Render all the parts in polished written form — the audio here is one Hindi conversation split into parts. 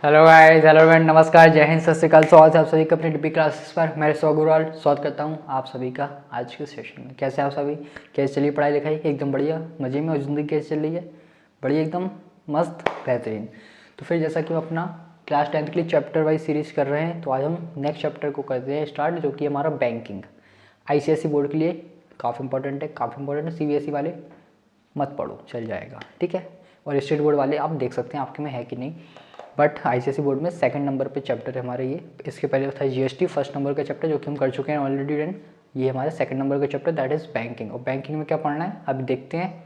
हेलो गाइस, हेलो फ्रेंड, नमस्कार, जय हिंद, सत श्री अकाल। स्वागत है आप सभी का अपनी डिपी क्लासेस पर। मैं स्वागत स्वागत करता हूं आप सभी का आज के सेशन में। कैसे हैं आप सभी? कैसे चलिए पढ़ाई लिखाई? एकदम बढ़िया, मज़े में। और ज़िंदगी कैसे चल रही है? बढ़िया, एकदम मस्त, बेहतरीन। तो फिर जैसा कि हम अपना क्लास 10th के लिए चैप्टर वाइज सीरीज़ कर रहे हैं, तो आज हम नेक्स्ट चैप्टर को करते हैं स्टार्ट, जो कि हमारा बैंकिंग। ICSE बोर्ड के लिए काफ़ी इंपॉर्टेंट है, काफ़ी इंपॉर्टेंट है। CBSE वाले मत पढ़ो, चल जाएगा, ठीक है। और स्टेट बोर्ड वाले आप देख सकते हैं आपके में है कि नहीं। बट ICSE बोर्ड में सेकंड नंबर पे चैप्टर है हमारे ये। इसके पहले था GST फर्स्ट नंबर का चैप्टर, जो कि हम कर चुके हैं ऑलरेडी डन। ये हमारे सेकंड नंबर का चैप्टर, दैट इज़ बैंकिंग। और बैंकिंग में क्या पढ़ना है अभी देखते हैं,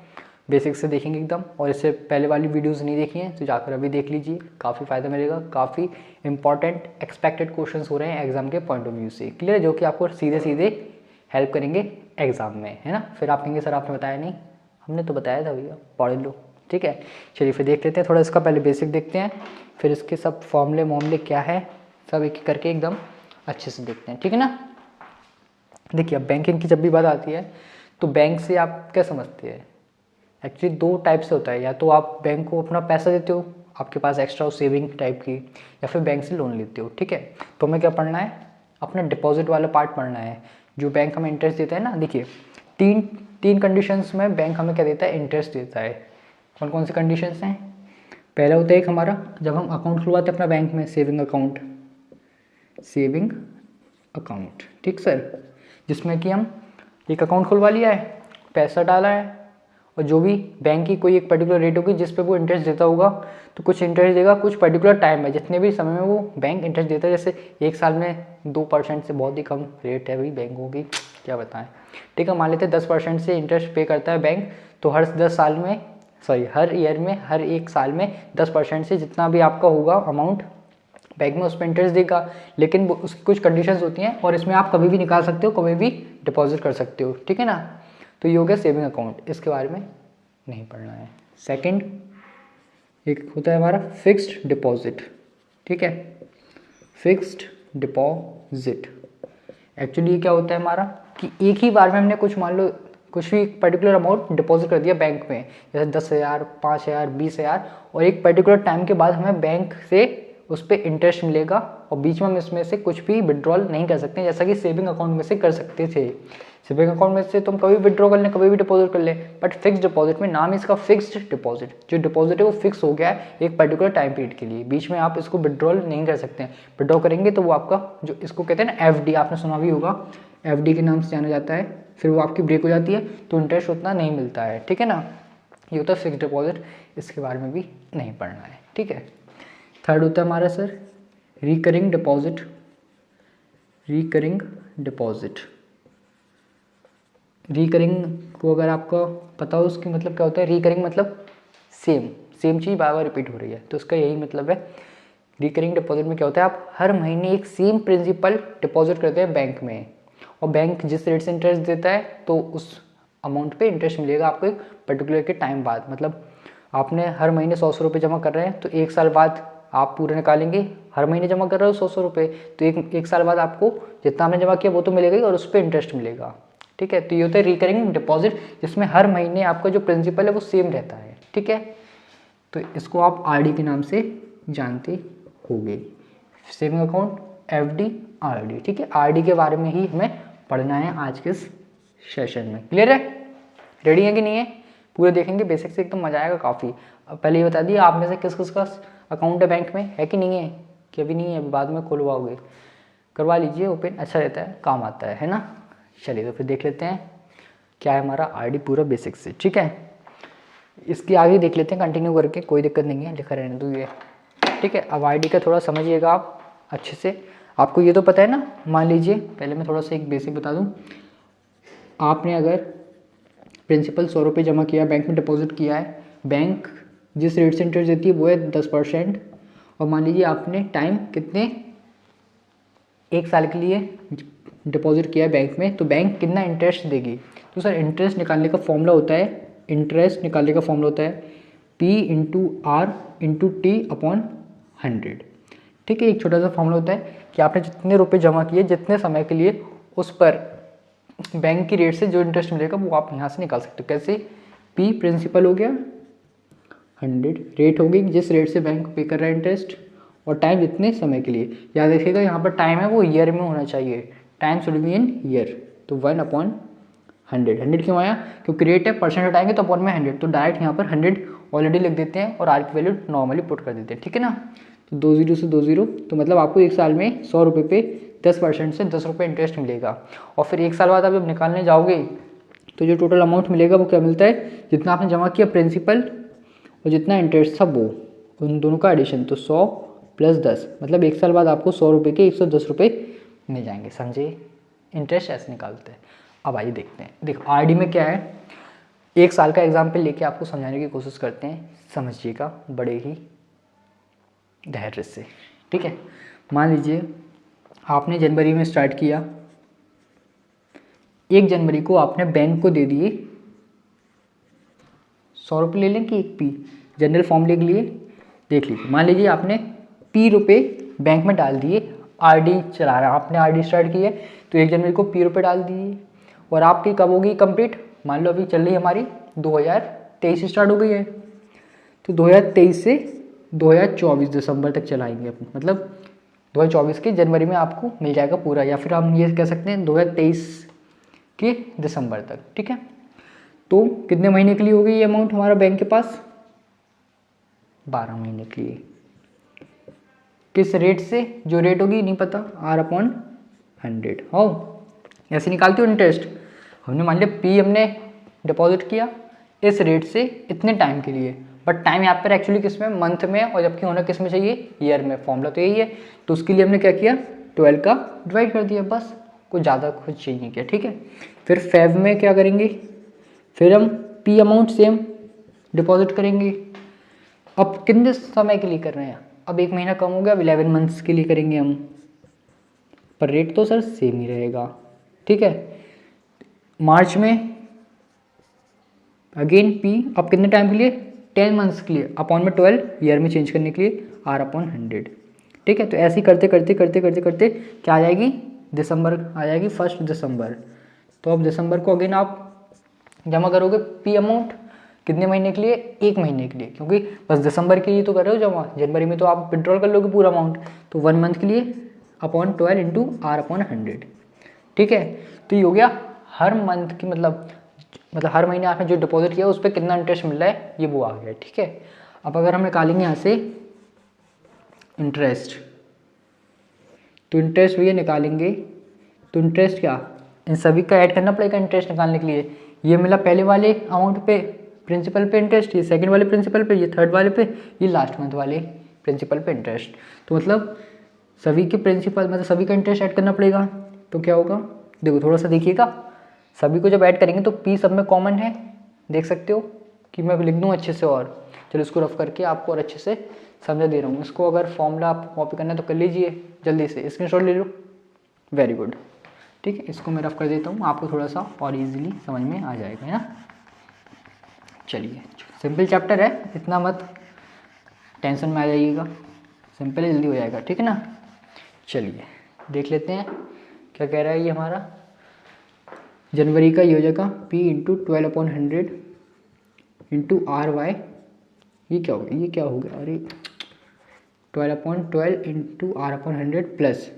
बेसिक्स से देखेंगे एकदम। और इससे पहले वाली वीडियोज़ नहीं देखी हैं तो जाकर अभी देख लीजिए, काफ़ी फ़ायदा मिलेगा। काफ़ी इंपॉर्टेंट एक्सपेक्टेड क्वेश्चन हो रहे हैं एग्जाम के पॉइंट ऑफ व्यू से, क्लियर, जो कि आपको सीधे सीधे हेल्प करेंगे एग्जाम में, है ना। फिर आप कहेंगे सर आपने बताया नहीं। हमने तो बताया था भैया, पढ़ लो, ठीक है। चलिए फिर देख लेते हैं थोड़ा इसका, पहले बेसिक देखते हैं, फिर इसके सब फॉर्मूले मोमले क्या है सब एक एक करके एकदम अच्छे से देखते हैं, ठीक है ना। देखिए, अब बैंकिंग की जब भी बात आती है तो बैंक से आप क्या समझते हैं? एक्चुअली दो टाइप से होता है, या तो आप बैंक को अपना पैसा देते हो, आपके पास एक्स्ट्रा हो सेविंग टाइप की, या फिर बैंक से लोन लेते हो, ठीक है। तो हमें क्या पढ़ना है? अपना डिपॉजिट वाला पार्ट पढ़ना है, जो बैंक हमें इंटरेस्ट देता है ना। देखिए, तीन तीन कंडीशंस में बैंक हमें क्या देता है? इंटरेस्ट देता है। कौन कौन सी कंडीशंस हैं? पहला होता है एक हमारा, जब हम अकाउंट खुलवाते हैं अपना बैंक में, सेविंग अकाउंट, सेविंग अकाउंट, ठीक सर, जिसमें कि हम एक अकाउंट खुलवा लिया है, पैसा डाला है, और जो भी बैंक की कोई एक पर्टिकुलर रेट होगी जिस पे वो इंटरेस्ट देता होगा, तो कुछ इंटरेस्ट देगा, कुछ पर्टिकुलर टाइम में, जितने भी समय में वो बैंक इंटरेस्ट देता है। जैसे एक साल में 2% से बहुत ही कम रेट है भाई बैंकों की, क्या बताएं, ठीक है। मान लेते हैं 10% से इंटरेस्ट पे करता है बैंक, तो हर 10 साल में, सॉरी हर ईयर में, हर एक साल में 10% से जितना भी आपका होगा अमाउंट बैंक में, उस पर इंटरेस्ट देगा। लेकिन उसकी कुछ कंडीशंस होती हैं, और इसमें आप कभी भी निकाल सकते हो, कभी भी डिपॉजिट कर सकते हो, ठीक है ना। तो ये हो गया सेविंग अकाउंट, इसके बारे में नहीं पढ़ना है। सेकंड एक होता है हमारा फिक्स्ड डिपॉजिट, ठीक है, फिक्स्ड डिपॉजिट। एक्चुअली ये क्या होता है हमारा कि एक ही बार में हमने कुछ, मान लो कुछ भी पर्टिकुलर अमाउंट डिपॉजिट कर दिया बैंक में, जैसे 10,000, 5,000, 20,000, और एक पर्टिकुलर टाइम के बाद हमें बैंक से उस पर इंटरेस्ट मिलेगा, और बीच में हम इसमें से कुछ भी विड्रॉल नहीं कर सकते, जैसा कि सेविंग अकाउंट में से कर सकते थे। सेविंग अकाउंट में से तुम कभी विड्रॉ कर लें, कभी भी डिपॉजिट कर लें, बट फिक्स डिपॉजिट में, नाम इसका फिक्स्ड डिपॉजिट, जो डिपॉजिट है वो फिक्स हो गया है एक पर्टिकुलर टाइम पीरियड के लिए, बीच में आप इसको विड्रॉल नहीं कर सकते हैं। विड्रॉ करेंगे तो वो आपका, जो इसको कहते हैं ना FD, आपने सुना भी होगा, FD के नाम से जाना जाता है, फिर वो आपकी ब्रेक हो जाती है तो इंटरेस्ट उतना नहीं मिलता है, ठीक है ना। ये होता है फिक्स डिपॉजिट, इसके बारे में भी नहीं पढ़ना है, ठीक है। थर्ड होता है हमारा sir recurring deposit, recurring deposit. Recurring को अगर आपको पता हो उसकी मतलब क्या होता है, रिकरिंग मतलब सेम सेम चीज़ बार बार रिपीट हो रही है, तो उसका यही मतलब है। रिकरिंग डिपॉजिट में क्या होता है, आप हर महीने एक सेम प्रिंसिपल डिपॉजिट करते हैं बैंक में, और बैंक जिस रेट से इंटरेस्ट देता है तो उस अमाउंट पे इंटरेस्ट मिलेगा आपको एक पर्टिकुलर के टाइम बाद। मतलब आपने हर महीने 100 रुपये जमा कर रहे हैं, तो एक साल बाद आप पूरे निकालेंगे, हर महीने जमा कर रहे हो 100 रुपये, तो एक साल बाद आपको जितना आपने जमा किया वो तो मिलेगा ही, और उस पर इंटरेस्ट मिलेगा, ठीक है। तो ये होता है रिकरिंग डिपॉजिट, जिसमें हर महीने आपका जो प्रिंसिपल है वो सेम रहता है, ठीक है। तो इसको आप RD के नाम से जानते होंगे, सेविंग अकाउंट, FD, RD, ठीक है। RD के बारे में ही हमें पढ़ना है आज के इस सेशन में, क्लियर है? रेडी है कि नहीं है? पूरे देखेंगे बेसिक से, एकदम मजा आएगा काफ़ी। अब पहले ये बता दिए, आप में से किस किस का अकाउंट है बैंक में, है कि नहीं है? कि अभी नहीं है, बाद में खुलवाओगे, करवा लीजिए ओपन, अच्छा रहता है, काम आता है ना। चलिए तो फिर देख लेते हैं क्या है हमारा RD पूरा बेसिक से, ठीक है। इसकी आगे देख लेते हैं कंटिन्यू करके, कोई दिक्कत नहीं है, लिखा रहने दो ये, ठीक है। अब RD का थोड़ा समझिएगा आप अच्छे से। आपको ये तो पता है ना, मान लीजिए पहले मैं थोड़ा सा एक बेसिक बता दूं। आपने अगर प्रिंसिपल 100 रुपये जमा किया, बैंक में डिपॉजिट किया है, बैंक जिस रेट से इंटरेस्ट देती है वो है 10%, और मान लीजिए आपने टाइम कितने, एक साल के लिए डिपॉजिट किया है बैंक में, तो बैंक कितना इंटरेस्ट देगी? तो सर इंटरेस्ट निकालने का फॉर्मूला होता है, इंटरेस्ट निकालने का फॉर्मूला होता है P/R/T/100, ठीक है। एक छोटा सा फॉर्मूला होता है कि आपने जितने रुपए जमा किए जितने समय के लिए, उस पर बैंक की रेट से जो इंटरेस्ट मिलेगा वो आप यहाँ से निकाल सकते हो। कैसे? P प्रिंसिपल हो गया, 100 रेट होगी जिस रेट से बैंक पे कर रहा है इंटरेस्ट, और टाइम जितने समय के लिए। याद रखिएगा यहाँ पर टाइम है वो ईयर में होना चाहिए, time should be in year. तो 1/100, 100 क्यों आया, क्योंकि रेट है, परसेंट हटाएंगे तो अपॉन में 100, तो डायरेक्ट यहाँ पर 100 ऑलरेडी लिख देते हैं और आर की वैल्यू नॉर्मली पुट कर देते हैं, ठीक है ना। तो 2 0 से 2 0, तो मतलब आपको एक साल में 100 रुपये पे 10% से 10 रुपये इंटरेस्ट मिलेगा। और फिर एक साल बाद आप जब निकालने जाओगे तो जो टोटल अमाउंट मिलेगा वो क्या मिलता है, जितना आपने जमा किया प्रिंसिपल और जितना इंटरेस्ट था वो, उन दोनों का एडिशन, तो 100 + 10, मतलब एक साल बाद आपको 100 रुपये के 110 रुपये मिल जाएंगे, समझे। इंटरेस्ट ऐसे निकालते हैं। अब आइए देखते हैं। देखो आरडी में क्या है, एक साल का एग्जाम्पल लेके आपको समझाने की कोशिश करते हैं, समझिएगा बड़े ही धैर्य से, ठीक है। मान लीजिए आपने जनवरी में स्टार्ट किया, 1 जनवरी को आपने बैंक को दे दिए 100 रुपये, ले लें कि 1 पी, जनरल फॉर्म लिख लिए, देख लीजिए। मान लीजिए आपने P रुपये बैंक में डाल दिए, आरडी चला रहा है, आपने आरडी स्टार्ट की है तो 1 जनवरी को P रुपये डाल दिए, और आपकी कब होगी कंप्लीट, मान लो अभी चल रही है हमारी 2023 स्टार्ट हो गई है, तो 2023 से 2024 दिसंबर तक चलाएंगे अपन, मतलब 2024 के जनवरी में आपको मिल जाएगा पूरा, या फिर हम ये कह सकते हैं 2023 के दिसंबर तक, ठीक है। तो कितने महीने के लिए होगी ये अमाउंट हमारा बैंक के पास, 12 महीने के लिए। किस रेट से, जो रेट होगी नहीं पता, R/100 हो, ऐसे निकालते हो इंटरेस्ट। हमने मान लिया P हमने डिपॉजिट किया इस रेट से इतने टाइम के लिए, बट टाइम यहाँ पर एक्चुअली किस में, मंथ में, और जबकि होना किस में चाहिए, ईयर में। फॉर्मूला तो यही है, तो उसके लिए हमने क्या किया, 12 का डिवाइड कर दिया, बस, कुछ ज़्यादा कुछ चेंज नहीं किया, ठीक है। फिर फेब में क्या करेंगे, फिर हम P अमाउंट सेम डिपॉजिट करेंगे। अब कितने समय के लिए कर रहे हैं, अब 1 महीना कम हो गया, अब 11 मंथ्स के लिए करेंगे हम, पर रेट तो सर सेम ही रहेगा, ठीक है। मार्च में अगेन P, अब कितने टाइम के लिए, 10 मंथ्स के लिए, अपॉन में 12, ईयर में चेंज करने के लिए R/100, ठीक है। तो ऐसे ही करते करते करते करते करते क्या आ जाएगी, दिसंबर आ जाएगी, 1 दिसंबर। तो अब दिसंबर को अगेन आप जमा करोगे P अमाउंट, कितने महीने के लिए, 1 महीने के लिए, क्योंकि बस दिसंबर के लिए तो कर रहे हो जमा, जनवरी में तो आप विड्रॉल कर लोगे पूरा अमाउंट, तो 1 मंथ के लिए अपॉन 12 इंटू R/100, ठीक है। तो ये हो गया हर मंथ की, मतलब हर महीने आपने जो डिपॉजिट किया उस पर कितना इंटरेस्ट मिल रहा है, ये वो आ गया, ठीक है। अब अगर हम निकालेंगे यहाँ से इंटरेस्ट, तो इंटरेस्ट भैया निकालेंगे, तो इंटरेस्ट क्या, इन सभी का ऐड करना पड़ेगा इंटरेस्ट निकालने के लिए। ये मिला पहले वाले अमाउंट पे प्रिंसिपल पे इंटरेस्ट, ये सेकंड वाले प्रिंसिपल पे, ये थर्ड वाले पे, ये लास्ट मंथ वाले प्रिंसिपल पे इंटरेस्ट। तो मतलब सभी के प्रिंसिपल, मतलब सभी का इंटरेस्ट ऐड करना पड़ेगा। तो क्या होगा, देखो थोड़ा सा देखिएगा, सभी को जब ऐड करेंगे तो P सब में कॉमन है, देख सकते हो कि मैं लिख दूँ अच्छे से, और चलो इसको रफ करके आपको और अच्छे से समझा दे रहा हूँ। इसको अगर फॉर्मूला आप कॉपी करना है तो कर लीजिए, जल्दी से स्क्रीनशॉट ले लो, वेरी गुड, ठीक है। इसको मैं रफ कर देता हूँ, आपको थोड़ा सा और इजीली समझ में आ जाएगा, है ना। चलिए सिंपल चैप्टर है, इतना मत टेंशन में आ जाइएगा, सिंपल है, जल्दी हो जाएगा, ठीक है ना। चलिए देख लेते हैं क्या कह रहा है ये हमारा, जनवरी का ये हो जाएगा P इंटू 12/100 इंटू RY, ये क्या हो गया, ये क्या हो गया, अरे 12/12 into R/100 plus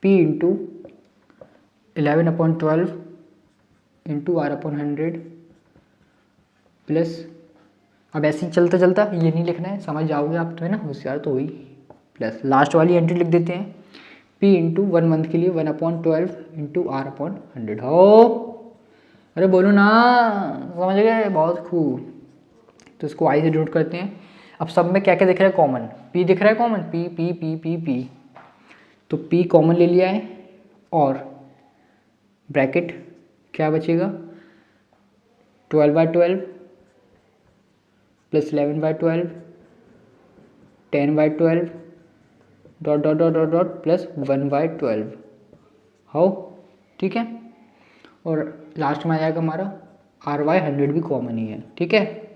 P into 11/12 into R/100 plus, अब ऐसे ही चलता चलता, ये नहीं लिखना है, समझ जाओगे आप तो, है ना, होशियार तो हुई, प्लस लास्ट वाली एंट्री लिख देते हैं, P इंटू 1 मंथ के लिए 1/12 इंटू R/100 हो, अरे बोलो ना, समझ गए, बहुत खूब। तो इसको I से डिनोट करते हैं। अब सब में क्या क्या दिख रहा है कॉमन, P दिख रहा है common, P P P P P, तो P कॉमन ले लिया है, और ब्रैकेट क्या बचेगा, 12/12 plus 11/12 10/12 dot dot dot dot dot plus 1/12 हो, ठीक है। और लास्ट में आ जाएगा हमारा RY100 भी कॉमन ही है, ठीक है।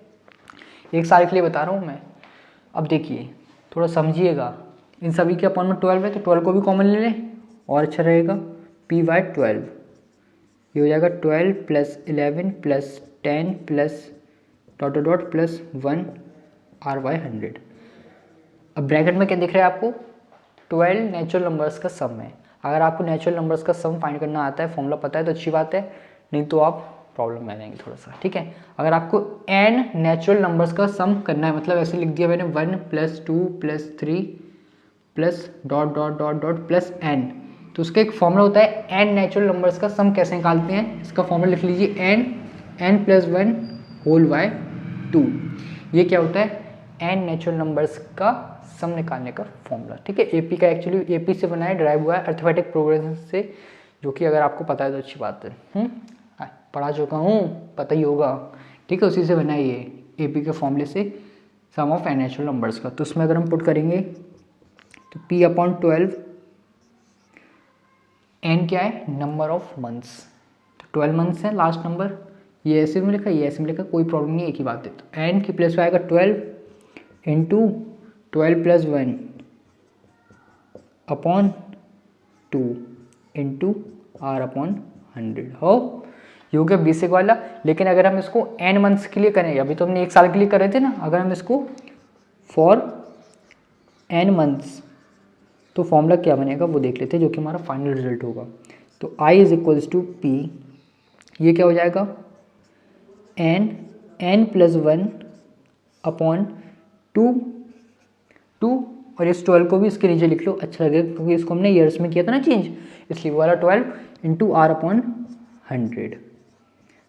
एक साल के लिए बता रहा हूँ मैं। अब देखिए थोड़ा समझिएगा, इन सभी के अपॉन में 12 है, तो 12 को भी कॉमन ले लें और अच्छा रहेगा, P/12 ये हो जाएगा 12 plus 11 plus 10 plus dot dot dot plus 1 RY100। अब ब्रैकेट में क्या दिख रहा है आपको, 12 नेचुरल नंबर्स का सम है। अगर आपको नेचुरल नंबर्स का सम फाइंड करना आता है, फॉर्मूला पता है तो अच्छी बात है, नहीं तो आप प्रॉब्लम में आ जाएंगे थोड़ा सा, ठीक है। अगर आपको n नेचुरल नंबर्स का सम करना है, मतलब ऐसे लिख दिया मैंने 1 + 2 + 3 plus dot dot dot dot plus n, तो उसका एक फॉर्मूला होता है n नेचुरल नंबर्स का सम कैसे निकालते हैं। इसका फॉर्मूला लिख लीजिए n + 1 होल बाय 2। ये क्या होता है, n नेचुरल नंबर्स का सम निकालने का फॉर्मूला, ठीक है। एपी का एक्चुअली एपी से बना है, ड्राइव हुआ है अर्थमेटिक प्रोग्रेशन से, जो कि अगर आपको पता है तो अच्छी बात है। पढ़ा चुका हूँ, पता ही होगा, ठीक है। उसी से बना है ये एपी के फॉर्मूले से सम ऑफ n नेचुरल नंबर्स का। तो उसमें अगर हम पुट करेंगे तो p/12 n क्या है, नंबर ऑफ मंथ्स, तो 12 मंथ्स है लास्ट नंबर। ये ऐसे में लिखा, ये ऐसे में लिखा, कोई प्रॉब्लम नहीं, एक ही बात है। तो n की प्लेस पे आएगा 12 इंटू 12 + 1 अपॉन 2 इंटू r/100 हो। ये हो गया बेसिक वाला। लेकिन अगर हम इसको n मंथ्स के लिए करें, अभी तो हमने 1 साल के लिए कर रहे थे ना, अगर हम इसको फॉर n मंथ्स, तो फॉर्मूला क्या बनेगा वो देख लेते हैं, जो कि हमारा फाइनल रिजल्ट होगा। तो i = p, ये क्या हो जाएगा, n + 1 अपॉन 2 और इस 12 को भी इसके नीचे लिख लो, अच्छा लगेगा, क्योंकि इसको हमने ईयर्स में किया था ना चेंज, इसलिए वो वाला 12 इंटू r/100,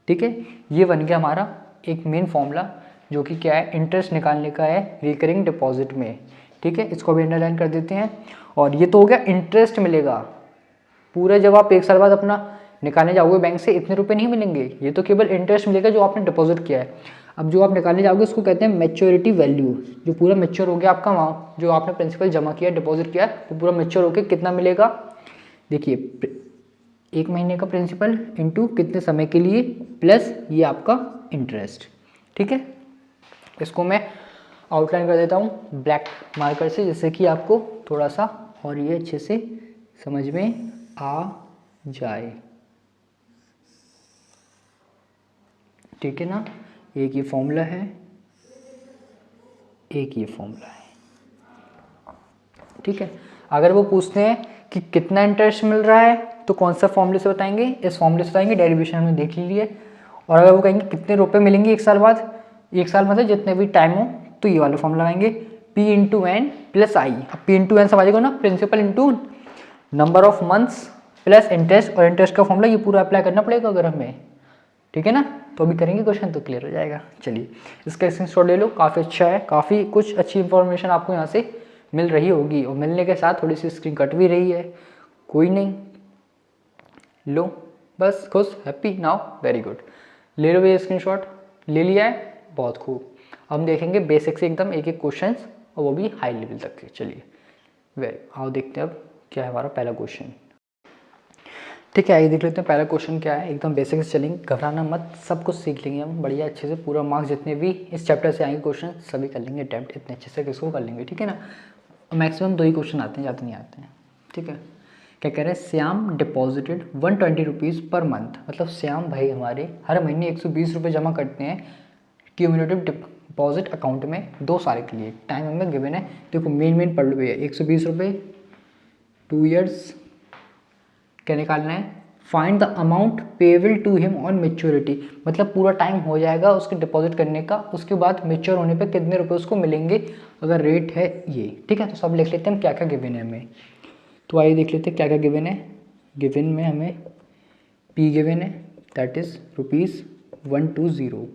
ठीक है। ये बन गया हमारा एक मेन फॉर्मूला, जो कि क्या है, इंटरेस्ट निकालने का है रिकरिंग डिपॉजिट में, ठीक है। इसको भी अंडरलाइन कर देते हैं। और ये तो हो गया इंटरेस्ट मिलेगा पूरा, जब आप 1 साल बाद अपना निकालने जाओगे बैंक से, इतने रुपए नहीं मिलेंगे, ये तो केवल इंटरेस्ट मिलेगा जो आपने डिपॉजिट किया है। अब जो आप निकालने जाओगे उसको कहते हैं मैच्योरिटी वैल्यू, जो पूरा मैच्योर हो गया आपका अमाउंट, जो आपने प्रिंसिपल जमा किया, डिपॉजिट किया, तो पूरा मैच्योर होकर कितना मिलेगा, देखिए 1 महीने का प्रिंसिपल इंटू कितने समय के लिए प्लस ये आपका इंटरेस्ट, ठीक है। इसको मैं आउटलाइन कर देता हूँ ब्लैक मार्कर से, जिससे कि आपको थोड़ा सा और ये अच्छे से समझ में आ जाए, ठीक है ना। एक ये फॉर्मूला है, एक ये फॉर्मूला है, ठीक है। अगर वो पूछते हैं कि कितना इंटरेस्ट मिल रहा है, तो कौन सा फॉर्मूले से बताएंगे, इस फॉर्मूले से बताएंगे, डेरिवेशन में देख लीजिए। और अगर वो कहेंगे कितने रुपए मिलेंगे 1 साल बाद, 1 साल मतलब जितने भी टाइम हो, तो ये वाला फॉर्मूला लगाएंगे p × n + i। अब p × n समझेगा ना, principal into number of months plus interest, और इंटरेस्ट का फॉर्मूला ये पूरा अप्लाई करना पड़ेगा अगर हमें, ठीक है ना। तो अभी करेंगे क्वेश्चन तो क्लियर हो जाएगा। चलिए इसका स्क्रीनशॉट ले लो, काफ़ी अच्छा है, काफ़ी कुछ अच्छी इंफॉर्मेशन आपको यहाँ से मिल रही होगी, और मिलने के साथ थोड़ी सी स्क्रीन कट भी रही है, कोई नहीं, लो बस खुश, हैप्पी नाउ, वेरी गुड। ले लो ये स्क्रीनशॉट, ले लिया है, बहुत खूब। हम देखेंगे बेसिक से एकदम एक एक क्वेश्चन, और वो भी हाई लेवल तक के। चलिए वेरी, आओ देखते हैं अब क्या है हमारा पहला क्वेश्चन, ठीक है। आइए देख लेते हैं पहला क्वेश्चन क्या है, एकदम बेसिक से चलेंगे, घबराना मत, सब कुछ सीख लेंगे हम बढ़िया अच्छे से, पूरा मार्क्स जितने भी इस चैप्टर से आएंगे क्वेश्चन सभी कर लेंगे अटैम्प्ट, इतने अच्छे से किसको कर लेंगे, ठीक है ना। मैक्सिमम 2 ही क्वेश्चन आते हैं, ज़्यादा नहीं आते हैं, ठीक है। क्या कह रहे हैं, Shyam deposited 120 rupees per month, मतलब श्याम भाई हमारे हर महीने 120 रुपये जमा करते हैं क्यूमुलेटिव डिपॉजिट अकाउंट में 2 साल के लिए, टाइम हमें गिवन है, देखो मेन पढ़ लो, 120 रुपये 2 ईयर्स, क्या निकालना है, find the amount payable to him on maturity, मतलब पूरा टाइम हो जाएगा उसके डिपॉजिट करने का, उसके बाद मेच्योर होने पे कितने रुपए उसको मिलेंगे, अगर रेट है ये, ठीक है। तो सब लिख लेते हैं क्या क्या गिवन है हमें, तो आइए देख लेते हैं क्या क्या गिवन है। गिवन में हमें p गिवन है, दैट इज ₹120,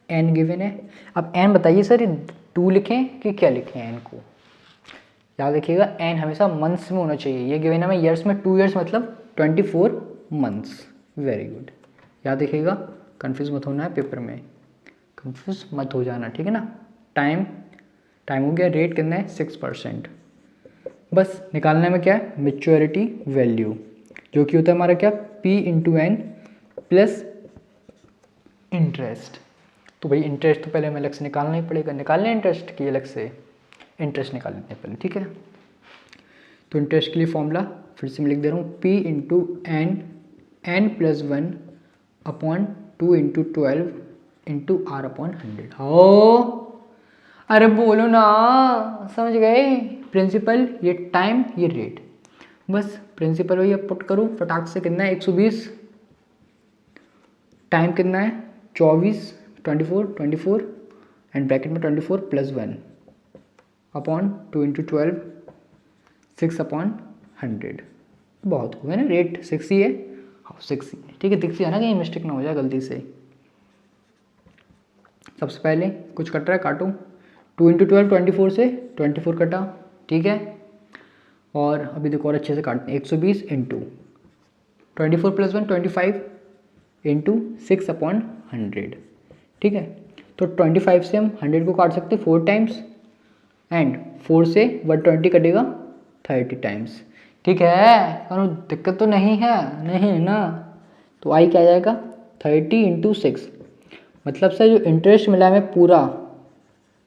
n गिवन है। अब n बताइए सर 2 लिखें कि क्या लिखें, n को याद रखिएगा, n हमेशा मंथ्स में होना चाहिए, ये गिवन है हमें ईयर्स में, 2 ईयर्स मतलब 24 मंथ्स, वेरी गुड, याद रखिएगा, कंफ्यूज मत होना है पेपर में, कंफ्यूज मत हो जाना, ठीक है ना। टाइम हो गया, रेट कितना है 6%, बस निकालने में क्या है, मैच्योरिटी वैल्यू, जो कि होता है हमारा क्या, p × n प्लस इंटरेस्ट। तो भाई इंटरेस्ट तो पहले हमें अलग से निकालना ही पड़ेगा, निकालना है इंटरेस्ट की अलग से, इंटरेस्ट निकाल लेते हैं पहले, ठीक है। तो इंटरेस्ट के लिए फॉर्मूला फिर से मैं लिख दे रहा हूँ, p × n + 1 अपॉन 2 × 12 × r/100। हो अरे बोलो ना, समझ गए। प्रिंसिपल, ये टाइम, ये रेट, बस प्रिंसिपल वही अब पुट करूँ फटाक से। कितना है 120, टाइम कितना है 24, 24 एंड ब्रैकेट में 24 प्लस 1 अपॉन 2 इंटू 12, 6 अपॉन 100। बहुत हो गया ना, रेट 6 ही है। हाँ 6 ही है, ठीक है। 6 ही है ना, कहीं मिस्टेक ना हो जाए गलती से। सबसे पहले कुछ कट रहा है, काटूँ। 2 इंटू 12 24 से 24 कटा, ठीक है। और अभी देखो और अच्छे से काटते हैं। 120 इंटू 24 प्लस 1 25 इंटू 6 अपॉन 100, ठीक है। तो 25 से हम 100 को काट सकते 4 टाइम्स एंड 4 से 120 कटेगा 30 टाइम्स, ठीक है। और दिक्कत तो नहीं है, नहीं है ना। तो आई क्या आ जाएगा 30 इंटू 6, मतलब सर जो इंटरेस्ट मिला हमें पूरा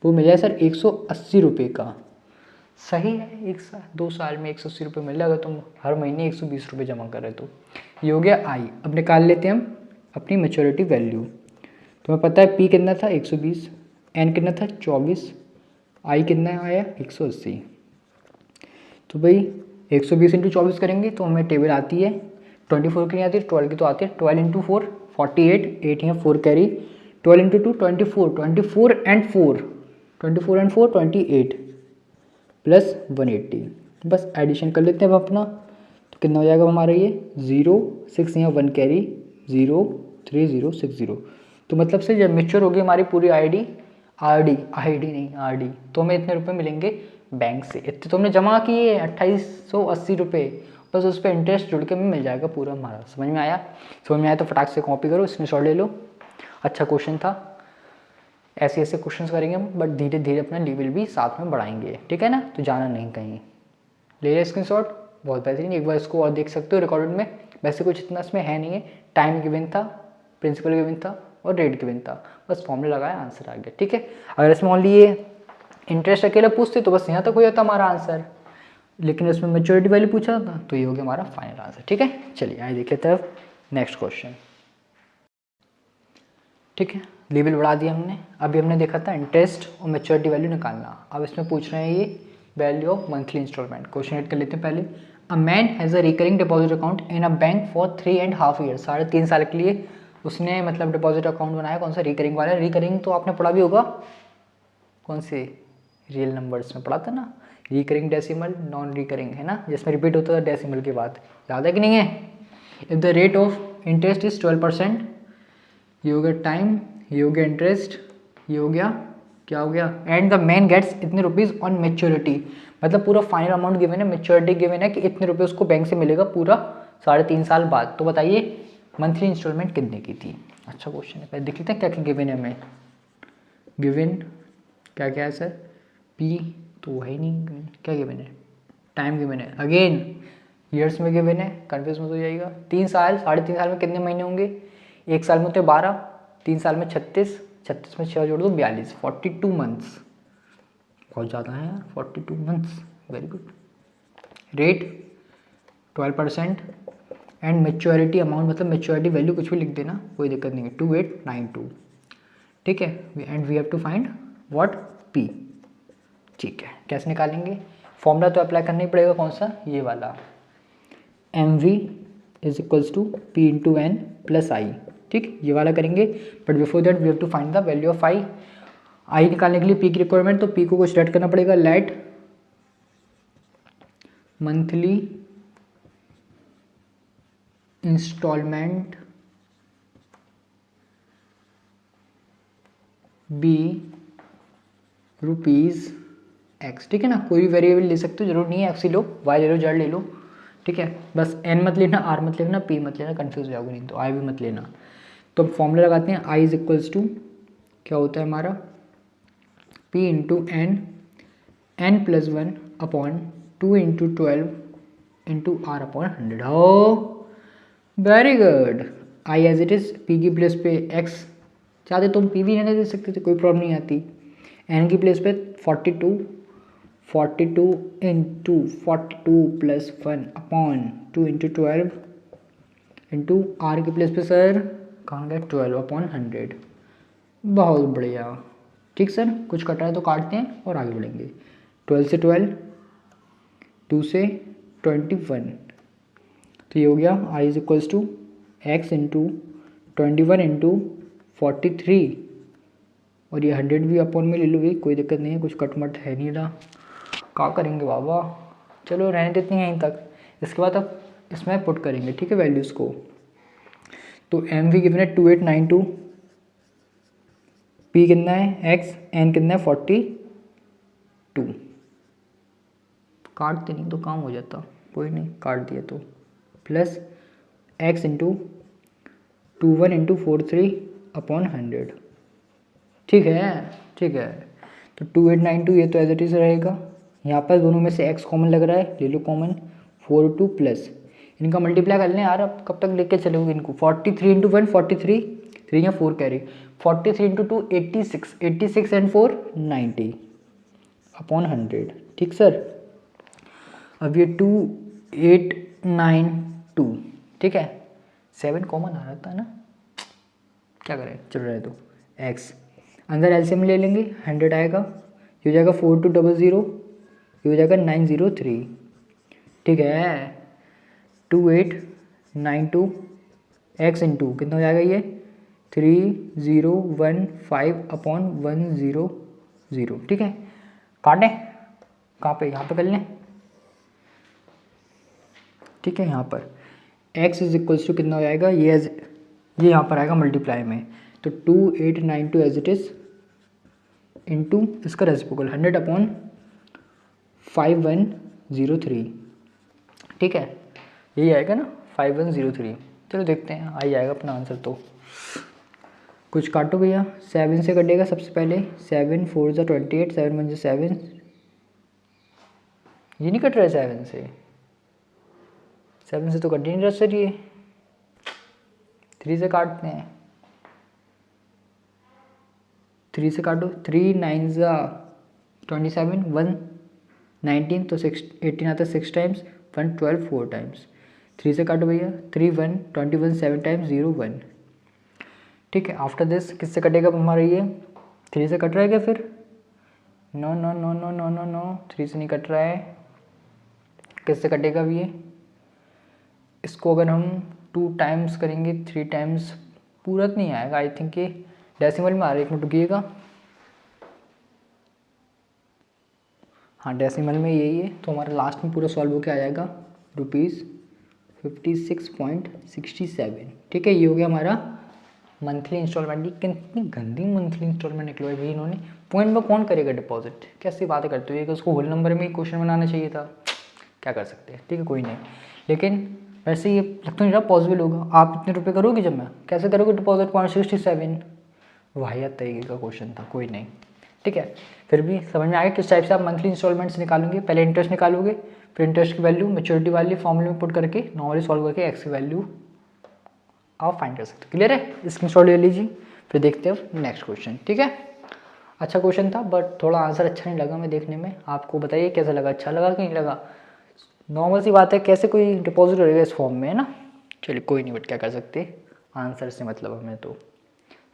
वो मिला है सर 180 रुपये का। सही है, 2 साल में 180 रुपये मिल रहा है। अगर तुम हर महीने 120 रुपये जमा कर रहे तो ये हो गया आई। अब निकाल लेते हैं हम अपनी मैच्योरिटी वैल्यू। तुम्हें पता है पी कितना था 120, एन कितना था 24, आई कितना आया 180। तो भाई 120 इंटू 24 करेंगे तो हमें टेबल आती है 24 की नहीं आती, 12 की तो आती है। 12 इंटू 4 48, 8 यहाँ 4 कैरी, 12 इंटू 2 24, 24 एंड 4 28 प्लस 180। बस एडिशन कर लेते हैं अब अपना, तो कितना हो जाएगा हमारा ये 0 6 यहाँ 1 कैरी 0 3 0 6 0। तो मतलब से जब मेच्योर होगी हमारी पूरी आईडी नहीं आरडी, तो हमें इतने रुपए मिलेंगे बैंक से। इतने तो हमने जमा किए 2880 रुपये, बस उस पर इंटरेस्ट जुड़ के हमें मिल जाएगा पूरा हमारा। समझ में आया? समझ में आया तो फटाक से कॉपी करो, स्क्रीनशॉट ले लो। अच्छा क्वेश्चन था। ऐसे ऐसे क्वेश्चंस करेंगे हम, बट धीरे धीरे अपना लेवल भी साथ में बढ़ाएंगे, ठीक है ना। तो जाना नहीं कहीं, ले लिया स्क्रीनशॉट, बहुत बेहतरीन। एक बार इसको और देख सकते हो रिकॉर्डेड में। वैसे कुछ इतना इसमें है नहीं है, टाइम गिवन था, प्रिंसिपल गिवन था और रेट गिवन था, बस फॉर्मूला लगाया आंसर आ गया, ठीक है। अगर इसमें ओनली ये इंटरेस्ट अकेला पूछते तो बस यहाँ तक हो जाता हमारा आंसर, लेकिन इसमें मेच्योरिटी वैल्यू पूछा था तो ये हो गया हमारा फाइनल आंसर, ठीक है। चलिए आइए देख लेते हैं अब नेक्स्ट क्वेश्चन, ठीक है। लेवल बढ़ा दिया हमने। अभी हमने देखा था इंटरेस्ट और मेच्योरिटी वैल्यू निकालना। अब इसमें पूछ रहे हैं ये value of monthly instalment. Question add कर लेते हैं पहले। A man has a recurring deposit account in a bank for 3.5 year. 3.5 साल के लिए उसने मतलब डिपॉजिट अकाउंट बनाया। कौन सा? रिकरिंग वाला। रिकरिंग तो आपने पढ़ा भी होगा, कौन से रियल नंबर्स में पढ़ा था ना, रिकरिंग डेसिमल नॉन रिकरिंग, है ना, जिसमें रिपीट होता था डेसिमल के बाद। याद है कि नहीं है? If the rate of interest is 12%, ये हो गया टाइम, ये हो गया इंटरेस्ट, ये हो गया क्या हो गया, एंड द मैन गेट्स इतने रुपीज़ ऑन मेच्योरिटी, मतलब पूरा फाइनल अमाउंट गिवन है, मेच्योरिटी गिवन है कि इतने रुपये उसको बैंक से मिलेगा पूरा 3.5 साल बाद। तो बताइए मंथली इंस्टॉलमेंट कितने की थी? अच्छा क्वेश्चन है, पहले देख लेते हैं क्या क्या गिवन है हमें। गिवन क्या क्या है सर? पी तो वही नहीं given, क्या गिवन है? टाइम गिवन है, अगेन ईयर्स में गिवन है, कन्फ्यूज मत हो जाएगा। 3 साल, 3.5 साल में कितने महीने होंगे? 1 साल में होते 12, 3 साल में 36, 36 में 6 जोड़ दो 42, 42 मंथ्स। बहुत ज़्यादा है यार 42 months, very good. Rate 12% and maturity amount, मतलब मेच्योरिटी वैल्यू कुछ भी लिख देना, कोई दिक्कत नहीं है, 2892, ठीक है। And we have to find what? P, ठीक है। कैसे निकालेंगे? फॉर्मूला तो अप्लाई करना ही पड़ेगा, कौन सा? ये वाला, M V is equals to P into N plus I, ठीक, ये वाला करेंगे। But before that we have to find the value of I. I निकालने के लिए पी की रिक्वायरमेंट, तो पी को कुछ सेट करना पड़ेगा। Let monthly instalment be rupees X, ठीक है ना। कोई भी वेरिएबल ले सकते हो, जरूर नहीं है एक्स ही लो, वाई ले लो, जेड ले लो, ठीक है। बस एन मत लेना, आर मत लेना, पी मत लेना, कंफ्यूज हो जाओगे नहीं तो। आई भी मत लेना। तो फॉर्मूला लगाते हैं, आई इज इक्वल्स टू क्या होता है हमारा? P into N, N plus 1 upon 2 into 12 into R upon 100। हो very good. I as it is, P की प्लेस पे एक्स, चाहते तुम पी भी नहीं दे सकते थे, कोई प्रॉब्लम नहीं आती। एन की प्लेस पे 42, 42 into 42 plus 1 upon 2 into 12 into R की प्लेस पे सर कहाँ गया 12 अपॉन 100। बहुत बढ़िया, ठीक सर, कुछ कट रहा है तो काटते हैं और आगे बढ़ेंगे। 12 से 12, 2 से 21, तो ये हो गया I is equals to X into 21 into 43, और ये 100 भी अपॉन में ले लो भाई, कोई दिक्कत नहीं है, कुछ कटमट है नहीं रहा। क्या करेंगे बाबा, चलो रहने देते हैं यहीं तक। इसके बाद अब इसमें पुट करेंगे, ठीक है, वैल्यूज़ को। तो एम वी कितना है 2892, पी कितना है एक्स, एन कितना है 42। काटते नहीं तो काम हो जाता, कोई नहीं, काट दिया तो, plus x into 21 into 43 upon 100। ठीक है, ठीक है। तो 2892 ये तो एज इट इज़ रहेगा। यहाँ पर दोनों में से x कॉमन लग रहा है, ले लो कॉमन, 42 प्लस इनका मल्टीप्लाई कर लें यार, अब कब तक लेके चलोगे इनको। 43 इंटू 1 43, 3 या 4 कैरी, 43 इंटू 2 86, 86 एंड 4 90 अपॉन 100। ठीक सर। अब ये 2892, ठीक है, 7 कॉमन आ रहा था ना, क्या करें, चल रहा है तो x अंदर एलसीएम ले लेंगे, 100 आएगा, ये हो जाएगा 4200, ये हो जाएगा 903। ठीक है, 2892 x इंटू कितना हो जाएगा ये 3015 अपॉन 100। ठीक है, काटें कहाँ पे, यहाँ पे कर लें। ठीक है, यहाँ पर x इज इक्वल्स टू कितना हो जाएगा, ये यहाँ पर आएगा मल्टीप्लाई में, तो 2892 एज इट इज़ इंटू इसका रेसिप्रोकल 100 अपॉन 5103। ठीक है, यही आएगा ना 5103। चलो देखते हैं, आ ही जाएगा अपना आंसर। तो कुछ काटो भैया, 7 से कटेगा सबसे पहले, 7 4 ज़ा 28, 7 1 ज़ा 7, ये नहीं कट रहा है 7 से, 7 से तो कट ही नहीं रहा सर ये, 3 से काटते हैं, 3 से काटो, 3 9 ज़ा 27, 1 19, तो 6 18 आता है 6 टाइम्स, 1 12 4 टाइम्स, 3 से काटो भैया, 3 1 21 7 टाइम्स 0 1। ठीक है, आफ्टर दिस किससे कटेगा हमारा ये, 3 से कट रहा है क्या फिर, no no no no no no no, 3 से नहीं कट रहा है, किससे कटेगा अब ये, इसको अगर हम 2 टाइम्स करेंगे, 3 टाइम्स पूरा तो नहीं आएगा, आई थिंक ये डेसिमल में आ रहा है, एक मिनट रुकिएगा, हाँ डेसिमल में यही है, तो हमारा लास्ट में पूरा सॉल्व होकर आ जाएगा ₹56.67। ठीक है, ये हो गया हमारा मंथली इंस्टॉलमेंट। की कितनी गंदी मंथली इंस्टॉलमेंट निकलवाई भाई इन्होंने, पॉइंट में कौन करेगा डिपॉजिट, कैसी बातें करते हो, कि उसको होल नंबर में ही क्वेश्चन बनाना चाहिए था, क्या कर सकते हैं। ठीक है, कोई नहीं, लेकिन वैसे ये लगता नहीं रहा पॉसिबल होगा। आप इतने रुपये करोगे जब, मैं कैसे करोगे डिपॉजिट 0.67, वाहियात तरीके का क्वेश्चन था, कोई नहीं। ठीक है, फिर भी समझ में आ गया किस टाइप से आप मंथली इंस्टॉलमेंट्स निकालोगे। पहले इंटरेस्ट निकालोगे, फिर इंटरेस्ट की वैल्यू मैच्योरिटी वाली फॉर्मूले में पुट करके नॉर्मली सॉल्व करके एक्स की वैल्यू आप फाइंड कर सकते हो। क्लियर है, स्क्रीनशॉट ले लीजिए, फिर देखते हैं नेक्स्ट क्वेश्चन। ठीक है, अच्छा क्वेश्चन था बट थोड़ा आंसर अच्छा नहीं लगा मैं देखने में, आपको बताइए कैसा लगा, अच्छा लगा कि नहीं लगा। नॉर्मल सी बात है, कैसे कोई डिपॉजिट रहेगा इस फॉर्म में, है ना। चलिए कोई नहीं, बट क्या कर सकते, आंसर से मतलब हमें। तो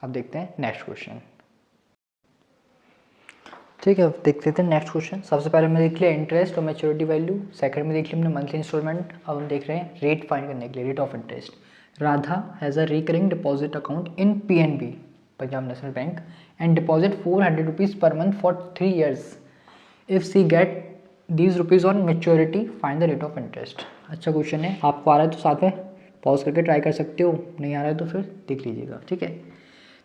अब देखते हैं नेक्स्ट क्वेश्चन। ठीक है, देखते थे नेक्स्ट क्वेश्चन। सबसे पहले हमने देख लिया इंटरेस्ट और मैच्योरिटी वैल्यू, सेकंड में देख लिया हमने मंथली इंस्टॉलमेंट। अब हम देख रहे हैं रेट फाइंड करने के लिए, rate of interest. Radha has a recurring deposit account in PNB, Punjab national bank, and deposit 400 rupees per month for 3 years। If she get these rupees on maturity, find the rate of interest. अच्छा क्वेश्चन है, आपको आ रहा है तो साथ में पॉज करके ट्राई कर सकते हो, नहीं आ रहा है तो फिर देख लीजिएगा। ठीक है,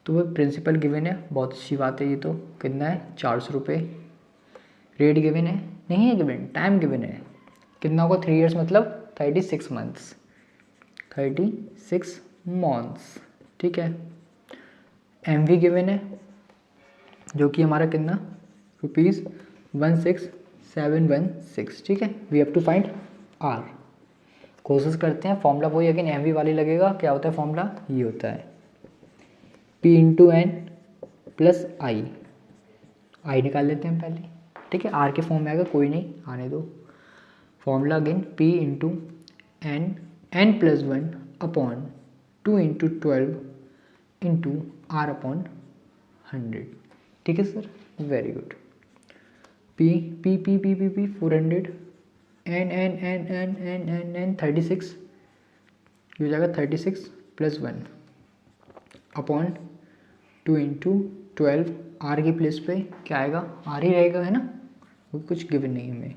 तो वो प्रिंसिपल गिवन है, बहुत अच्छी बात है। ये तो कितना है 400 रुपये। रेट गिवन है, नहीं है गिवन, टाइम गिवन है, कितना होगा 3 years मतलब 36 months, 36 months। ठीक है, MV गिवन है जो कि हमारा कितना ₹16716। ठीक है, we have to find R। कोशिश करते हैं, फॉर्मूला वही अगेन MV वाली लगेगा। क्या होता है फॉर्मूला, ये होता है P इंटू एन प्लस आई निकाल लेते हैं पहले। ठीक है, R के फॉर्म में आएगा, कोई नहीं आने दो। Formula again P into N plus 1 upon 2 into 12 into R upon 100। ठीक है sir, very good. P P P P P P 400 n 36, ये हो जाएगा 36 + 1 अपॉन 2 × 12। आर की प्लेस पे क्या आएगा, आर ही रहेगा, है ना, वो कुछ गिवन नहीं हमें।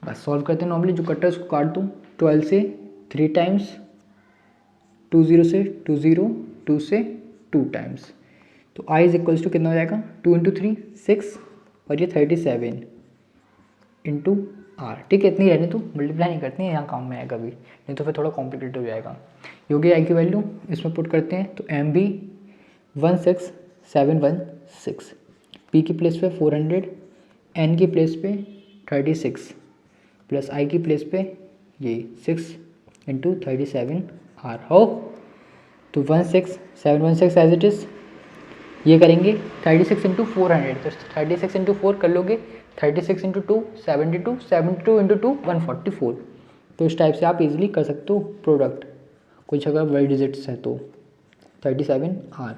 बस सॉल्व करते हैं नॉर्मली, जो कटर उसको काट दूँ। 12 से 3 टाइम्स, 20 से 20, 2 से 2 टाइम्स, तो i इज कितना हो जाएगा, 2 × 3 6, और ये 37 इंटू आर। ठीक है, इतनी रहने तो, मल्टीप्लाई नहीं करते हैं यहाँ काम में आएगा कभी, नहीं तो फिर थोड़ा कॉम्प्लिकेटेड हो जाएगा। ये हो गया आई की वैल्यू, इसमें पुट करते हैं तो एम बी 16716, पी की प्लेस पे 400, एन की प्लेस पे 36 प्लस आई की प्लेस पे ये 6 इंटू 37 आर हो, तो 16716 एज इट इज़। ये करेंगे 36 × 400, तो 36 × 4 कर लोगे, 36 × 2 72, 72 × 2 144। तो इस टाइप से आप इजीली कर सकते हो प्रोडक्ट, कुछ अगर वर्ड डिजिट्स है तो 37 आर।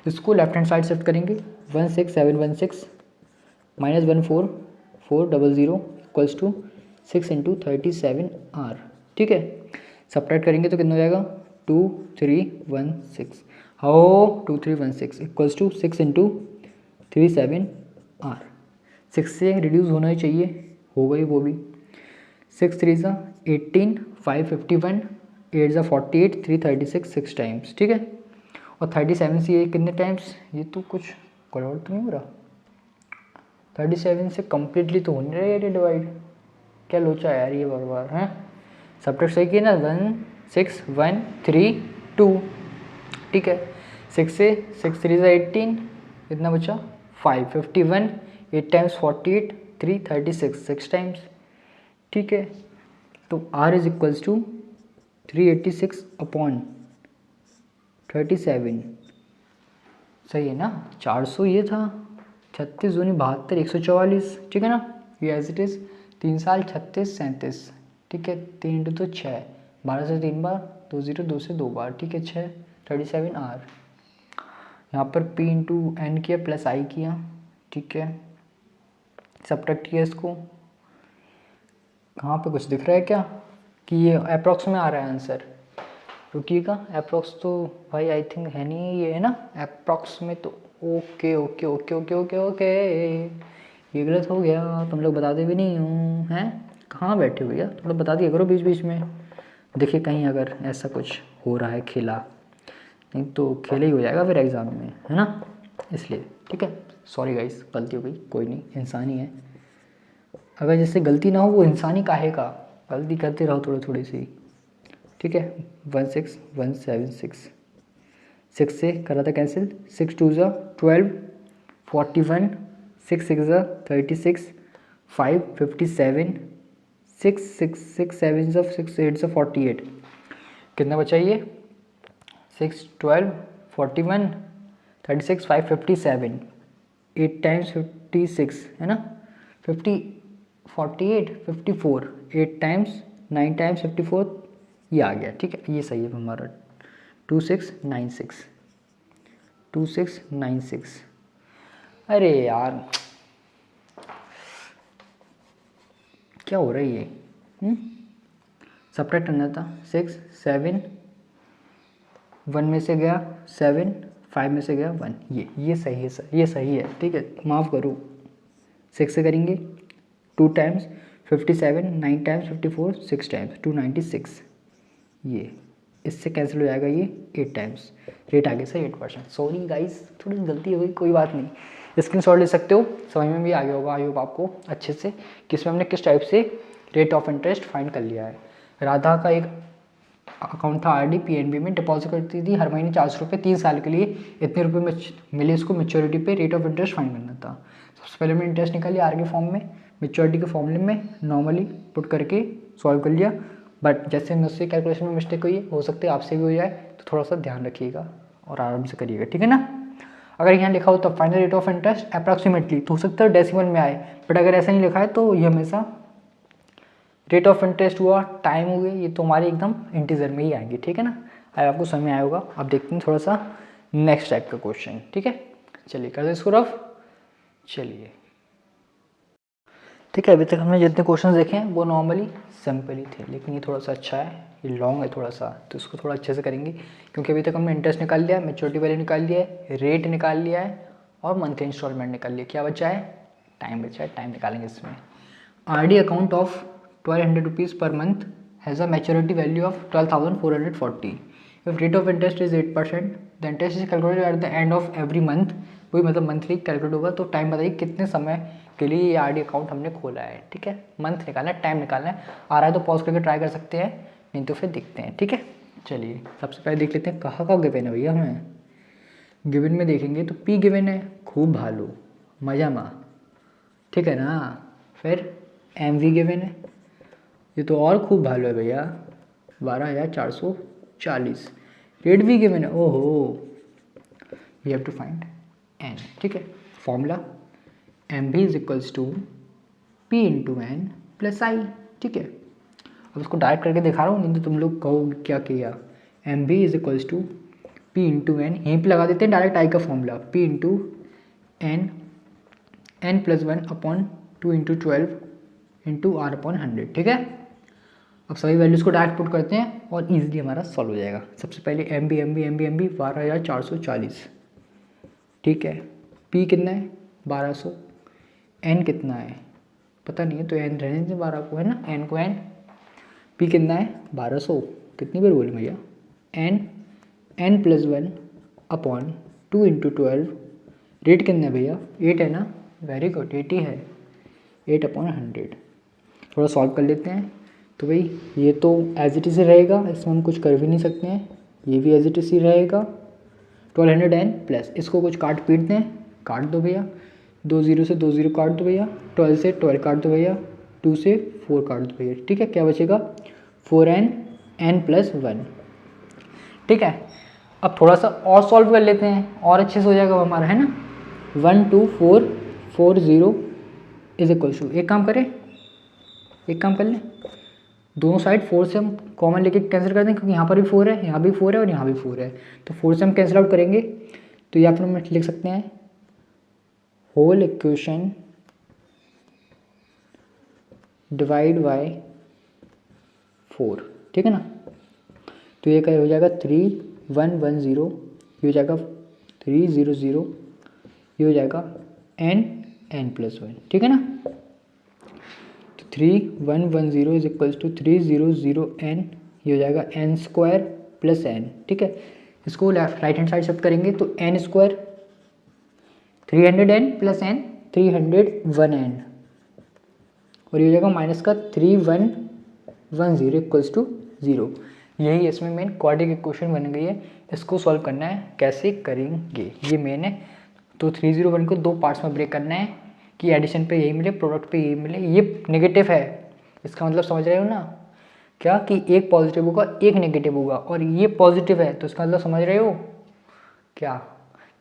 इसको लेफ्ट हैंड साइड शिफ्ट करेंगे, 16716 माइनस 14400 इक्वल्स टू 6 × 37 आर। ठीक है, सब्ट्रैक्ट करेंगे तो कितना हो जाएगा, 2316, हाउ 2316 इक्वल्स टू 6 × 37 आर। 6 से रिड्यूस होना ही चाहिए, हो गई वो भी। 6 3 ज़ा 18, 5 51, 8 ज़ा 48, 3 36 6 टाइम्स। ठीक है, और 37 से ये कितने टाइम्स, ये तो कुछ गड़बड़ तो नहीं हो रहा, 37 से कम्प्लीटली तो हो नहीं रहा यार ये डिवाइड, क्या लोचा है यार ये बार बार, हैं। सब्ट्रैक्ट सही किया ना, 1 6 1 3 2। ठीक है, 6 से 6 3 ज़ा 18, कितना बचा 5 51, 8 टाइम्स 48, 3 36 6 टाइम्स। ठीक है, तो R is equals to 386 upon 37, सही है ना, 400 ये था, 36 दूनी 72, 144। ठीक है ना, ये एज इट इज़, 3 साल 36 37। ठीक है, 3 × 2 तो 6, 12 से 3 बार, 2 0 2 से 2 बार। ठीक है, 6 37 आर। यहाँ पर P × N किया प्लस I किया। ठीक है, सब्ट्रैक्ट किया इसको, कहाँ पे कुछ दिख रहा है क्या कि ये अप्रॉक्स में आ रहा है आंसर, रुकिएगा, अप्रॉक्स तो भाई आई थिंक है नहीं, ये है ना अप्रॉक्स में, तो okay okay okay okay okay okay, ये गलत हो गया, तुम लोग बताते भी नहीं हो, हैं कहाँ बैठे हो भैया, थोड़ा बता दिया करो बीच बीच में। देखिए कहीं अगर ऐसा कुछ हो रहा है खेला, नहीं तो खेला ही हो जाएगा फिर एग्ज़ाम में, है ना, इसलिए। ठीक है, सॉरी गाइस, गलती हो गई, कोई नहीं, इंसान ही है, अगर जिससे गलती ना हो वो इंसान ही काहे का, गलती करते रहो थोड़ी थोड़ी सी। ठीक है, 16176, 6 से करा था कैंसिल, 6 2 ज़ा 12, 41, 6 6 ज़ा 36, 5 57, 6 6 6 7 ज़ा 6 8 ज़ा 48, कितना बचा ये, 6 12 41 36 5 57, 8 टाइम्स 56 है ना, 50 48 54, 8 टाइम्स 9 टाइम्स 54, ये आ गया। ठीक है, ये सही है हमारा, 2696 2696। अरे यार क्या हो रहा है ये, सब्ट्रैक्ट करना था, 6 7 1 में से गया 7, 5 में से गया 1, ये सही है सर, ये सही है। ठीक है, माफ़ करो, 6 से करेंगे 2 टाइम्स 57, 9 टाइम्स 54, 6 टाइम्स 296, ये इससे कैंसिल हो जाएगा, ये 8 टाइम्स, रेट आ गया सर 8%। सॉरी गाइस, थोड़ी गलती हो गई, कोई बात नहीं, स्क्रीनशॉट ले सकते हो, समझ में भी आ गया होगा आई होप आपको अच्छे से, किसमें हमने किस टाइप से रेट ऑफ इंटरेस्ट फाइंड कर लिया है। राधा का एक अकाउंट था आरडी पीएनबी में, डिपॉजिट करती थी हर महीने 400 रुपये, 3 साल के लिए, इतने रुपये में मिले इसको, मेच्योरिटी पे रेट ऑफ इंटरेस्ट फाइंड करना था। सबसे पहले मैंने इंटरेस्ट निकाली आर के फॉर्म में, मेच्योरिटी के फॉर्मूले में नॉर्मली पुट करके सॉल्व कर लिया, बट जैसे मुझसे कैलकुलेशन में मिस्टेक हुई है, हो सकता है आपसे भी हो जाए, तो थोड़ा सा ध्यान रखिएगा और आराम से करिएगा। ठीक है ना, अगर यहाँ लिखा हो तो final rate of interest approximately, तो हो सकता है डेसिमल में आए, बट अगर ऐसा नहीं लिखा है तो ये हमेशा रेट ऑफ इंटरेस्ट हुआ, टाइम हो गया, ये तो हमारे एकदम इंटीजर में ही आएंगे। ठीक है ना, अब आपको समझ में आया होगा। अब देखते हैं थोड़ा सा नेक्स्ट टाइप का क्वेश्चन। ठीक है, चलिए कर दो इसको रफ। चलिए ठीक है, अभी तक हमने जितने क्वेश्चन देखे हैं वो नॉर्मली सिंपल ही थे, लेकिन ये थोड़ा सा अच्छा है, ये लॉन्ग है थोड़ा सा, तो इसको थोड़ा अच्छे से करेंगे। क्योंकि अभी तक हमने इंटरेस्ट निकाल लिया है, मैच्योरिटी वैल्यू निकाल लिया है, रेट निकाल लिया है और मंथली इंस्टॉलमेंट निकाल लिया। क्या बचा है? टाइम बचा है, टाइम निकालेंगे इसमें। RD account of 1200 rupees per month has a maturity value of 12,440। If rate of interest is 8%, the interest is calculated at the end of every month. वही मतलब मंथली कैलकुलेट होगा। तो टाइम बताइए कितने समय के लिए ये RD अकाउंट हमने खोला है। ठीक है, मंथ निकालना है, टाइम निकालना है। आ रहा है तो पॉज करके ट्राई कर सकते हैं, नहीं तो फिर देखते हैं। ठीक है, चलिए सबसे पहले देख लेते हैं कहाँ गिवन है भैया। हमें गिवन में देखेंगे तो P गिवन है, खूब भालू मजा मा, ठीक है ना। फिर MV गिवन है, ये तो और खूब भालू है भैया, 12,440। रेट भी गिवन है, ओहो, we have to find N। ठीक है, formula MV is equals to P into N plus I. ठीक है, अब इसको डायरेक्ट करके दिखा रहा हूँ, नहीं तो तुम लोग कहोगे क्या किया। MV is equals to P into n, यहीं पर लगा देते हैं डायरेक्ट आई का formula, P into n, n plus 1 upon 2 into 12 into R upon 100। ठीक है, अब सभी वैल्यूज़ को डायरेक्ट पुट करते हैं और इजीली हमारा सॉल्व हो जाएगा। सबसे पहले MV 12,440। ठीक है, P कितना है? 1200। N कितना है पता नहीं है, तो N रहने दें 12 को, है ना, N को N। P कितना है? 1200। कितनी बार बोले भैया? N plus 1 upon 2 into 12। Rate कितना है भैया? 8 है ना, वेरी गुड, 80 है, 8 अपॉन 100। थोड़ा सॉल्व कर लेते हैं। तो भाई ये तो एज इट इज़ रहेगा, इसमें हम कुछ कर भी नहीं सकते हैं, ये भी एज इट इज़ ही रहेगा। 1200 प्लस इसको कुछ काट पीट दें, काट दो भैया, 2 0 से 2 0 काट दो भैया, 12 से 12 काट दो भैया, 2 से 4 काट दो भैया। ठीक है, क्या बचेगा? 4n plus 1। ठीक है, अब थोड़ा सा और सॉल्व कर लेते हैं और अच्छे से हो जाएगा हमारा, है ना। 1 2 4 4 0 इज इक्वल टू, एक काम करें, एक काम कर लें, दोनों साइड 4 से हम कॉमन लेके कैंसिल कर दें, क्योंकि यहाँ पर भी 4 है, यहाँ भी 4 है और यहाँ भी 4 है, तो 4 से हम कैंसिल आउट करेंगे। तो ये आप लोग लिख सकते हैं होल इक्वेशन डिवाइड बाय 4। ठीक है ना, तो ये क्या हो जाएगा? 3 1 1 0, ये हो जाएगा 3 0 0, ये हो जाएगा n प्लस 1। ठीक है ना, 3 1 1 0 इज इक्वल्स टू 3 0 0 n, ये हो जाएगा n स्क्वायर प्लस n। ठीक है, इसको left right hand side shift करेंगे तो n square 300n plus n 301n, और ये हो जाएगा माइनस का 3 1 1 0 इक्वल्स टू 0। यही इसमें मेन क्वाड्रेटिक इक्वेशन बन गई है। इसको सॉल्व करना है, कैसे करेंगे ये मेन है। तो 301 को 2 पार्ट्स में ब्रेक करना है कि एडिशन पे यही मिले, प्रोडक्ट पे यही मिले। ये नेगेटिव है, इसका मतलब समझ रहे हो ना, क्या कि एक पॉजिटिव होगा एक नेगेटिव होगा, और ये पॉजिटिव है तो इसका मतलब समझ रहे हो क्या,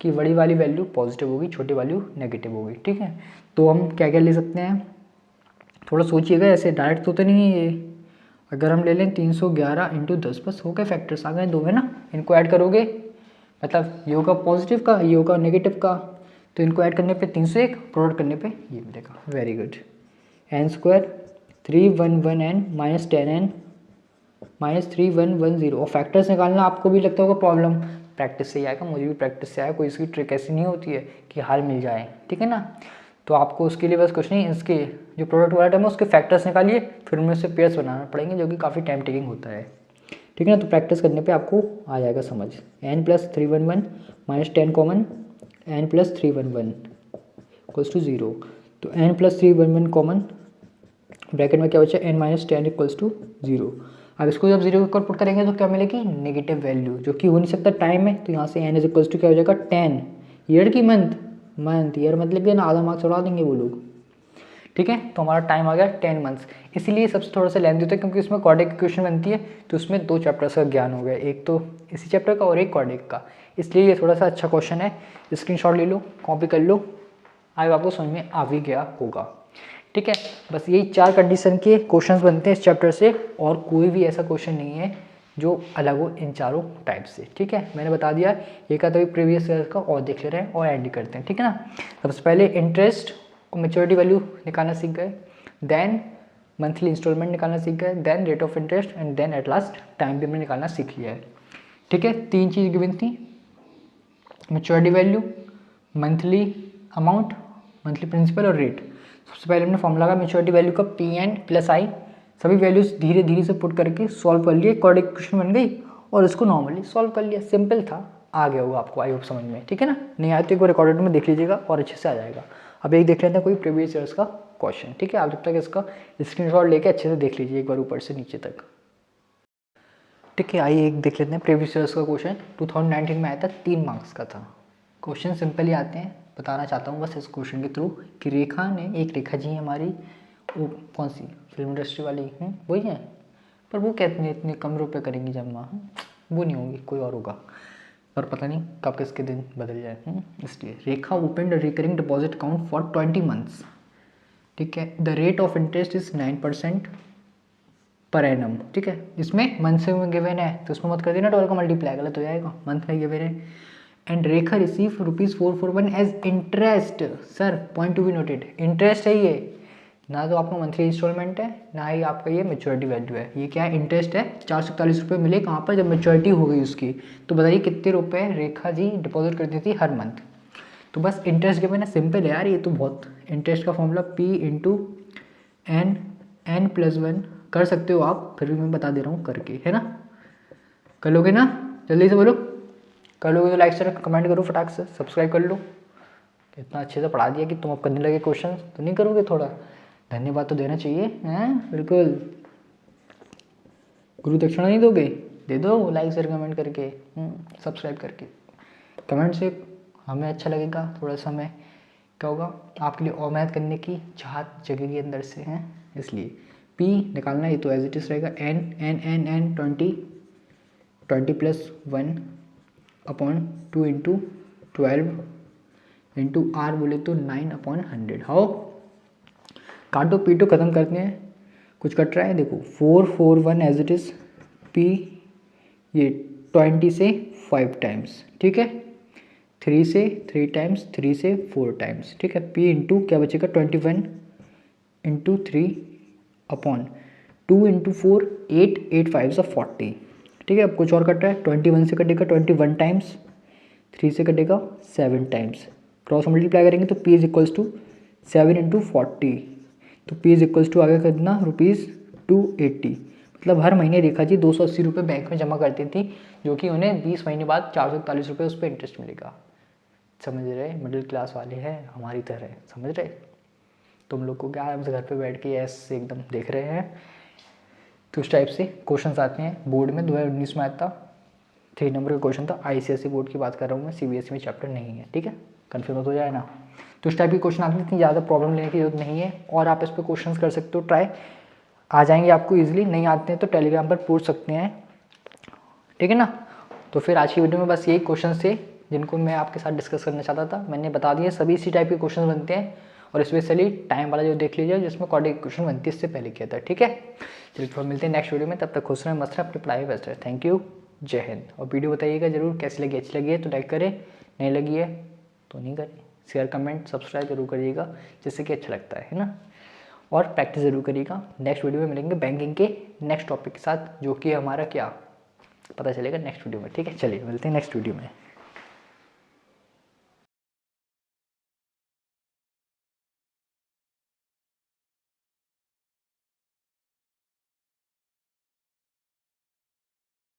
कि बड़ी वाली वैल्यू पॉजिटिव होगी, छोटी वैल्यू नेगेटिव होगी। ठीक है, तो हम क्या क्या ले सकते हैं, थोड़ा सोचिएगा, ऐसे डायरेक्ट तो नहीं है ये। अगर हम ले लें 311 इंटू 10, बस हो गए, फैक्टर्स आ गए 2, है ना। इनको ऐड करोगे, मतलब ये होगा पॉजिटिव का, ये होगा नेगेटिव का, तो इनको ऐड करने पे 301, प्रोडक्ट करने पे ये मिलेगा। Very good, n square 311n minus 10n minus 3110, और फैक्टर्स निकालना आपको भी लगता होगा प्रॉब्लम, प्रैक्टिस से ही आएगा, मुझे भी प्रैक्टिस से आया, कोई इसकी ट्रिक ऐसी नहीं होती है कि हाल मिल जाए। ठीक है ना, तो आपको उसके लिए बस कुछ नहीं, इसके जो प्रोडक्ट वाला टर्म है उसके फैक्टर्स निकालिए, फिर उनमें से पेयर्स बनाना पड़ेंगे, जो कि काफ़ी टाइम टेकिंग होता है। ठीक है ना, तो प्रैक्टिस करने पे आपको आ जाएगा समझ। n plus 311 minus 10 common, n plus 311 equals to 0, तो n प्लस 311 कॉमन, ब्रैकेट में क्या बचा, n माइनस 10 इक्वल्स टू 0। अब इसको जब 0 के ऊपर पुट करेंगे तो क्या मिलेगी, नेगेटिव वैल्यू, जो कि हो नहीं सकता टाइम में, तो यहाँ से n इज इक्वल्स टू क्या हो जाएगा 10, ईयर की मंथ ईयर मतलब कि ना, आधा मार्क्स उड़ा देंगे वो लोग। ठीक है, तो हमारा टाइम आ गया 10 मंथ्स। इसीलिए सबसे थोड़ा सा लेंथ होता है, क्योंकि इसमें क्वाड्रेटिक इक्वेशन बनती है, तो उसमें 2 चैप्टर्स का ज्ञान हो गया, एक तो इसी चैप्टर का और एक क्वाड्रेटिक का, इसलिए ये थोड़ा सा अच्छा क्वेश्चन है। स्क्रीनशॉट ले लो, कॉपी कर लो, आज आपको समझ में आ भी गया होगा। ठीक है, बस यही 4 कंडीशन के क्वेश्चंस बनते हैं इस चैप्टर से, और कोई भी ऐसा क्वेश्चन नहीं है जो अलग हो इन चारों टाइप से। ठीक है, मैंने बता दिया ये का तो प्रीवियस ईयर का और देख ले रहे हैं और ऐड करते हैं। ठीक है ना, सबसे पहले इंटरेस्ट और मैच्योरिटी वैल्यू निकालना सीख गए, देन मंथली इंस्टॉलमेंट निकालना सीख गए, then rate of interest and then at last time भी हमने निकालना सीख लिया है। ठीक है, 3 चीज़ गिवन थी, maturity value, monthly amount, monthly principal और रेट। सबसे पहले हमने फॉर्मूला का मैच्योरिटी वैल्यू का PN + I, सभी वैल्यूज धीरे धीरे से पुट करके सॉल्व कर लिए, कॉर्डिक क्वेश्चन बन गई और इसको नॉर्मली सॉल्व कर लिया। सिंपल था, आ गया होगा आपको, आई होप समझ में। ठीक है ना, नहीं आया तो एक बार रिकॉर्डेड में देख लीजिएगा और अच्छे से आ जाएगा। अब एक देख लेते हैं कोई प्रीवियस ईयर्स का क्वेश्चन। ठीक है, आप जब तक इसका स्क्रीनशॉट लेके अच्छे से देख लीजिए एक बार ऊपर से नीचे तक। ठीक है, आइए एक देख लेते हैं प्रीवियस ईयर्स का क्वेश्चन। 2019 में आया था, 3 मार्क्स का था। क्वेश्चन सिंपल ही आते हैं, बताना चाहता हूँ बस इस क्वेश्चन के थ्रू कि रेखा ने, एक रेखा जी हमारी, वो कौन सी फिल्म इंडस्ट्री वाली वही है, पर वो कहते हैं इतने कम रुपये करेंगी जमा, वो नहीं होगी, कोई और होगा, पर पता नहीं कब किसके दिन बदल जाए। इसलिए Rekha opened recurring deposit account for 20 months. ठीक है, the rate of interest is 9% per annum. ठीक है, इसमें मंथ से गिवन है तो उसमें मत कर देना 12 का मल्टीप्लाई, गलत हो जाएगा, मंथ में गिवन है। And Rekha receive ₹441 as interest. Sir point to be noted, interest है ये, ना तो आपका मंथली इंस्टॉलमेंट है ना ही आपका ये मैच्योरिटी वैल्यू है। ये क्या है, इंटरेस्ट है। 441 रुपये मिले कहाँ पर, जब मैच्योरिटी हो गई उसकी। तो बताइए कितने रुपए रेखा जी डिपॉजिट करती थी हर मंथ। तो बस इंटरेस्ट गिवन है, सिंपल है यार ये तो बहुत। इंटरेस्ट का फॉर्मूला P × N+1 कर सकते हो आप, फिर भी मैं बता दे रहा हूँ करके, है ना। कर लोगे ना, जल्दी से बोलो। कर लोगे तो लाइक शेयर कमेंट करो, फटाक से सब्सक्राइब कर लो। इतना अच्छे से पढ़ा दिया कि तुम अब करने लगे क्वेश्चन, तो नहीं करोगे? थोड़ा धन्यवाद तो देना चाहिए, हैं? बिल्कुल, गुरु दक्षिणा नहीं दोगे? दे दो लाइक शेयर कमेंट करके, सब्सक्राइब करके। कमेंट से हमें अच्छा लगेगा, थोड़ा सा हमें क्या होगा, आपके लिए और मेहनत करने की चाहत जगेगी अंदर से, हैं। इसलिए P निकालना है तो एज इट इज रहेगा N 20 + 1 अपॉन 2 × 12 × R बोले तो 9/100। हाउ, काटो पीटो खत्म करते हैं, कुछ कट रहा है देखो, 441 एज इट इज, P ये 20 से 5 टाइम्स। ठीक है, 3 से 3 टाइम्स, 3 से 4 टाइम्स। ठीक है, P इंटू क्या बचेगा 21 × 3 अपॉन 2 × 4 8 8 5 40। ठीक है, अब कुछ और कट रहा है, 21 से कटेगा 21 टाइम्स, 3 से कटेगा 7 टाइम्स, क्रॉस मल्टीप्लाई करेंगे तो P = 7 × 40। तो P = आगे कितना ₹280। मतलब हर महीने रेखा जी 280 रुपये बैंक में जमा करती थी, जो कि उन्हें 20 महीने बाद 441 रुपये उस पर इंटरेस्ट मिलेगा। समझ रहे, मिडिल क्लास वाले हैं हमारी तरह, समझ रहे। तुम लोग को क्या, हमसे घर पे बैठ के ऐसे एकदम देख रहे हैं। तो उस टाइप से क्वेश्चंस आते हैं बोर्ड में। 2019 में आया था, 3 नंबर का क्वेश्चन था। ICSE बोर्ड की बात कर रहा हूँ मैं, CBSE में चैप्टर नहीं है। ठीक है, कन्फर्म हो जाए ना। तो उस टाइप के क्वेश्चन आते हैं, इतनी ज़्यादा प्रॉब्लम लेने की जरूरत नहीं है, और आप इस पर क्वेश्चन कर सकते हो ट्राई, आ जाएंगे आपको ईजिली। नहीं आते हैं तो टेलीग्राम पर पूछ सकते हैं, ठीक है ना। तो फिर आज की वीडियो में बस यही क्वेश्चन थे जिनको मैं आपके साथ डिस्कस करना चाहता था, मैंने बता दिए। सभी इसी टाइप के क्वेश्चन बनते हैं, और स्पेशली टाइम वाला जो देख लीजिए जिसमें क्वाड्रेटिक क्वेश्चन बनती है, इससे पहले किया था। ठीक है, चलिए फिर मिलते हैं नेक्स्ट वीडियो में, तब तक खुश रहें, मस्त रहें, अपनी पढ़ाई व्यस्त रहें। थैंक यू, जय हिंद। और वीडियो बताइएगा जरूर कैसी लगी, अच्छी लगी है तो लाइक करें, नहीं लगी है तो नहीं करें, शेयर कमेंट सब्सक्राइब जरूर करिएगा, जिससे कि अच्छा लगता है ना। और प्रैक्टिस जरूर करिएगा। नेक्स्ट वीडियो में मिलेंगे बैंकिंग के नेक्स्ट टॉपिक के साथ, जो कि हमारा क्या पता चलेगा नेक्स्ट वीडियो में। ठीक है, चलिए मिलते हैं नेक्स्ट वीडियो में।